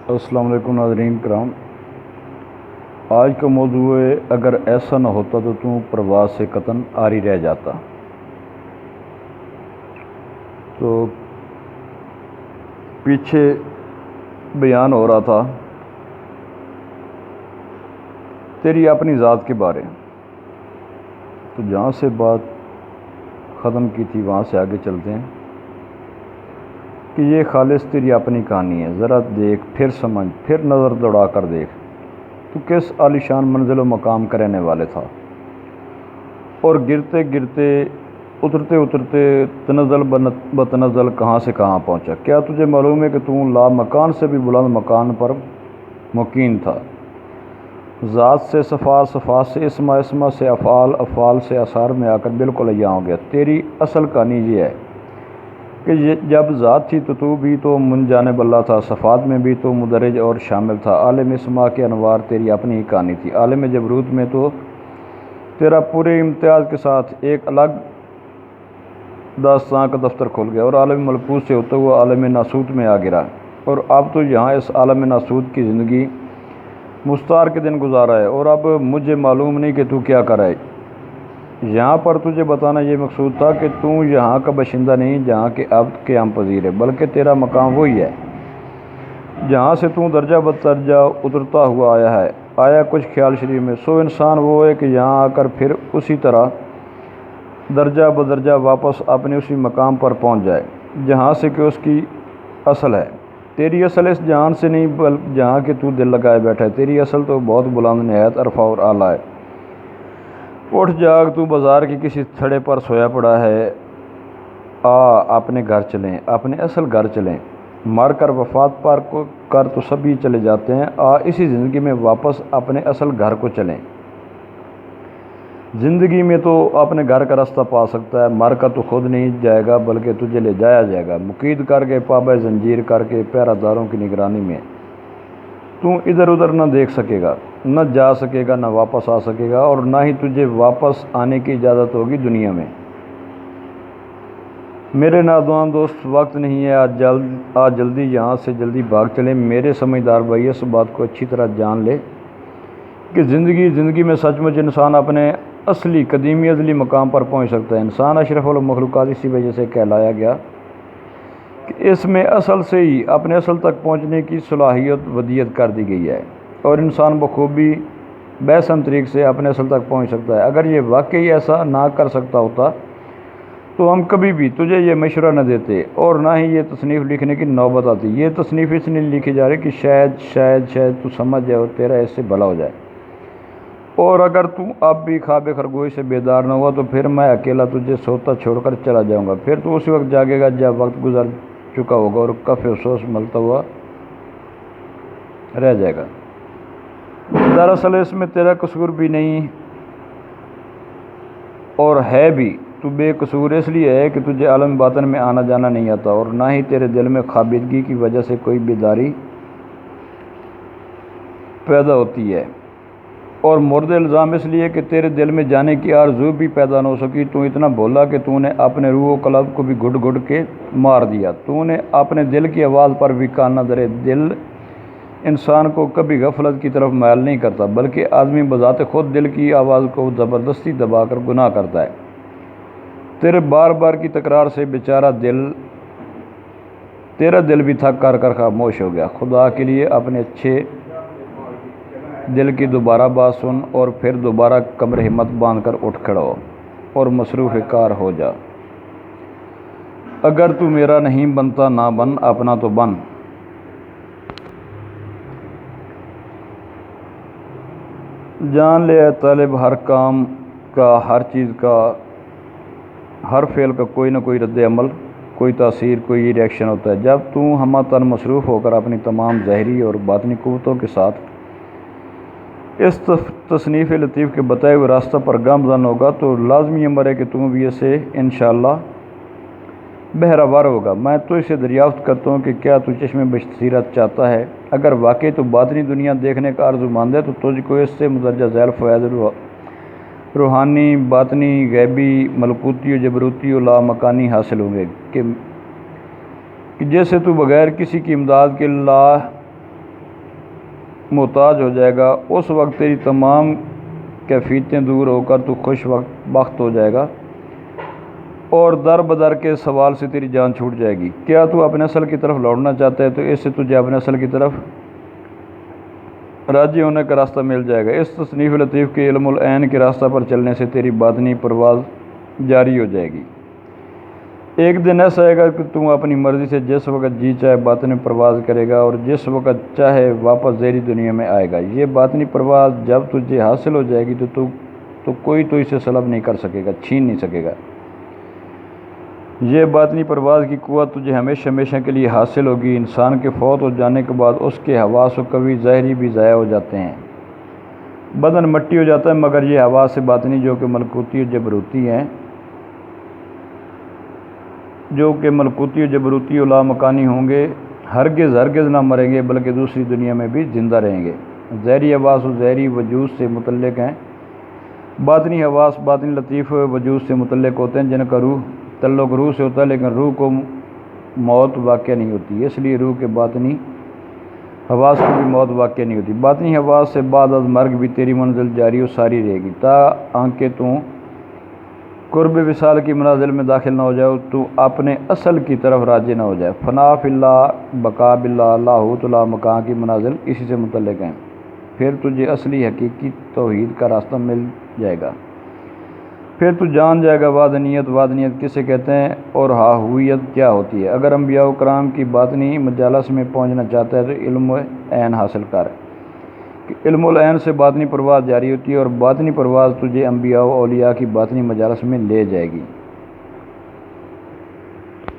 السلام علیکم ناظرین کرام۔ آج کا موضوع ہے اگر ایسا نہ ہوتا تو تم پرواز سے قطعاً عاری رہ جاتا۔ تو پیچھے بیان ہو رہا تھا تیری اپنی ذات کے بارے، تو جہاں سے بات ختم کی تھی وہاں سے آگے چلتے ہیں کہ یہ خالص تیری اپنی کہانی ہے۔ ذرا دیکھ، پھر سمجھ، پھر نظر دوڑا کر دیکھ، تو کس عالیشان منزل و مقام کا رہنے والے تھا، اور گرتے گرتے اترتے اترتے تنزل بتنزل کہاں سے کہاں پہنچا۔ کیا تجھے معلوم ہے کہ تو لا مکان سے بھی بلند مکان پر مقیم تھا؟ ذات سے صفات، صفات سے اسما، اسما سے افعال، افعال سے اثار میں آ کر بالکل عیاں ہو گیا۔ تیری اصل کہانی یہ ہے کہ جب ذات تھی تو بھی تو من جانب اللہ تھا، صفات میں بھی تو مدرج اور شامل تھا۔ عالم اسما کے انوار تیری اپنی ہی کہانی تھی۔ عالم جبروت میں تو تیرا پورے امتیاز کے ساتھ ایک الگ داستان کا دفتر کھل گیا، اور عالم ملکوت سے ہوتا ہوا عالم ناسوت میں آ گرا، اور اب تو یہاں اس عالم ناسوت کی زندگی مستعار کے دن گزارا ہے، اور اب مجھے معلوم نہیں کہ تو کیا کر رہا ہے۔ یہاں پر تجھے بتانا یہ مقصود تھا کہ تو یہاں کا باشندہ نہیں جہاں کے عبد قیام پذیر ہے، بلکہ تیرا مقام وہی ہے جہاں سے تو درجہ بدرجہ اترتا ہوا آیا ہے۔ آیا کچھ خیال شریف میں، سو انسان وہ ہے کہ یہاں آ کر پھر اسی طرح درجہ بدرجہ واپس اپنے اسی مقام پر پہنچ جائے جہاں سے کہ اس کی اصل ہے۔ تیری اصل اس جہان سے نہیں بلکہ جہاں کہ تو دل لگائے بیٹھا ہے۔ تیری اصل تو بہت بلند، نہایت عرفہ اور اعلیٰ ہے۔ اٹھ جاگ، تو بازار کی کسی تھڑے پر سویا پڑا ہے۔ آ اپنے گھر چلیں، اپنے اصل گھر چلیں۔ مر کر وفات پر کر تو سبھی چلے جاتے ہیں، آ اسی زندگی میں واپس اپنے اصل گھر کو چلیں۔ زندگی میں تو اپنے گھر کا راستہ پا سکتا ہے، مر کر تو خود نہیں جائے گا بلکہ تجھے لے جایا جائے گا، مقید کر کے، پابہ زنجیر کر کے، پہرہ داروں کی نگرانی میں۔ تو ادھر ادھر نہ دیکھ سکے گا، نہ جا سکے گا، نہ واپس آ سکے گا، اور نہ ہی تجھے واپس آنے کی اجازت ہوگی دنیا میں۔ میرے نادان دوست، وقت نہیں ہے، آج جلدی یہاں سے جلدی بھاگ چلے۔ میرے سمجھدار بھائی، اس بات کو اچھی طرح جان لے کہ زندگی میں سچ مچ انسان اپنے اصلی قدیمی ازلی مقام پر پہنچ سکتا ہے۔ انسان اشرف المخلوقات اسی وجہ سے کہلایا گیا کہ اس میں اصل سے ہی اپنے اصل تک پہنچنے کی صلاحیت ودیت کر دی گئی ہے، اور انسان بخوبی بحسن طریق سے اپنے اصل تک پہنچ سکتا ہے۔ اگر یہ واقعی ایسا نہ کر سکتا ہوتا تو ہم کبھی بھی تجھے یہ مشورہ نہ دیتے، اور نہ ہی یہ تصنیف لکھنے کی نوبت آتی۔ یہ تصنیف اس لیے لکھی جا رہی کہ شاید تو سمجھ جائے اور تیرا اس سے بھلا ہو جائے، اور اگر تو اب بھی خواب خرگوش سے بیدار نہ ہوا تو پھر میں اکیلا تجھے سوتا چھوڑ کر چلا جاؤں گا۔ پھر تو اسی وقت جاگے گا جب وقت گزر چکا ہوگا، اور کف افسوس ملتا ہوا رہ جائے گا۔ دراصل اس میں تیرا قصور بھی نہیں، اور ہے بھی تو بے قصور اس لیے ہے کہ تجھے عالم باطن میں آنا جانا نہیں آتا، اور نہ ہی تیرے دل میں خوابیدگی کی وجہ سے کوئی بیداری پیدا ہوتی ہے، اور مورد الزام اس لیے کہ تیرے دل میں جانے کی آرزو بھی پیدا نہ ہو سکی۔ تو اتنا بھولا کہ تو نے اپنے روح و قلب کو بھی گھٹ گھٹ کے مار دیا۔ تو نے اپنے دل کی آواز پر بھی کان نہ دھرے۔ دل انسان کو کبھی غفلت کی طرف مائل نہیں کرتا، بلکہ آدمی بذات خود دل کی آواز کو زبردستی دبا کر گناہ کرتا ہے۔ تیرے بار بار کی تکرار سے بیچارہ تیرا دل بھی تھک کر خاموش ہو گیا۔ خدا کے لیے اپنے اچھے دل کی دوبارہ بات سن، اور پھر دوبارہ کمر ہمت باندھ کر اٹھ کھڑا ہو اور مصروف کار ہو جا۔ اگر تو میرا نہیں بنتا نہ بن، اپنا تو بن۔ جان لے اے طالب، ہر کام کا، ہر چیز کا، ہر فعل کا کوئی نہ کوئی رد عمل، کوئی تاثیر، کوئی ریئیکشن ہوتا ہے۔ جب تو ہمہ تن مصروف ہو کر اپنی تمام ظاہری اور باطنی قوتوں کے ساتھ اس تصنیف لطیف کے بتائے ہوئے راستہ پر گامزن ہوگا تو لازمی امر ہے کہ تم بھی اسے انشاءاللہ بہرہ ہوگا۔ میں تو اسے دریافت کرتا ہوں کہ کیا تو چشم بصیرت چاہتا ہے؟ اگر واقعی تو باطنی دنیا دیکھنے کا آرزومند ہے تو تجھ کو اس سے مندرجہ ذیل فوائد روحانی، باطنی، غیبی، ملکوتی و جبروتی و لامکانی حاصل ہوں گے کہ جیسے تو بغیر کسی کی امداد کے محتاج ہو جائے گا، اس وقت تیری تمام کیفیتیں دور ہو کر تو خوش بخت ہو جائے گا اور در بدر کے سوال سے تیری جان چھوٹ جائے گی۔ کیا تو اپنے اصل کی طرف لوٹنا چاہتا ہے تو اس سے تجھے اپنے اصل کی طرف راضی ہونے کا راستہ مل جائے گا۔ اس تصنیف لطیف کے علم العین کے راستہ پر چلنے سے تیری باطنی پرواز جاری ہو جائے گی۔ ایک دن ایسا آئے گا کہ تم اپنی مرضی سے جس وقت جی چاہے باطنی پرواز کرے گا اور جس وقت چاہے واپس ظاہری دنیا میں آئے گا۔ یہ باطنی پرواز جب تجھے حاصل ہو جائے گی تو کوئی تو اسے سلب نہیں کر سکے گا، چھین نہیں سکے گا۔ یہ باطنی پرواز کی قوت تجھے ہمیشہ ہمیشہ کے لیے حاصل ہوگی۔ انسان کے فوت ہو جانے کے بعد اس کے حواس و قوی ظاہری بھی ضائع ہو جاتے ہیں، بدن مٹی ہو جاتا ہے، مگر یہ حواس باطنی جو کہ ملکوتی و جبروتی و لامکانی ہوں گے، ہرگز نہ مریں گے بلکہ دوسری دنیا میں بھی زندہ رہیں گے۔ ظاہری حواس و ظاہری وجود سے متعلق ہیں، باطنی حواس باطنی لطیف وجود سے متعلق ہوتے ہیں جن کا تعلق روح سے ہوتا ہے، لیکن روح کو موت واقع نہیں ہوتی، اس لیے روح کے باطنی حواس کو بھی موت واقع نہیں ہوتی۔ باطنی حواس سے بعد از مرگ بھی تیری منزل جاری و ساری رہے گی تاکہ تو قرب وصال کی منازل میں داخل نہ ہو جائے، تو اپنے اصل کی طرف راجع نہ ہو جائے۔ فنا فی اللہ، بقا باللہ، لاہوت لا مکان کی منازل اسی سے متعلق ہیں۔ پھر تجھے اصلی حقیقی توحید کا راستہ مل جائے گا، پھر تو جان جائے گا وحدانیت کسے کہتے ہیں اور ہویت کیا ہوتی ہے۔ اگر انبیاء و کرام کی باطنی مجالس میں پہنچنا چاہتا ہے تو علم عین حاصل کر، کہ علم العین سے باطنی پرواز جاری ہوتی ہے اور باطنی پرواز تجھے انبیاء و اولیاء کی باطنی مجالس میں لے جائے گی۔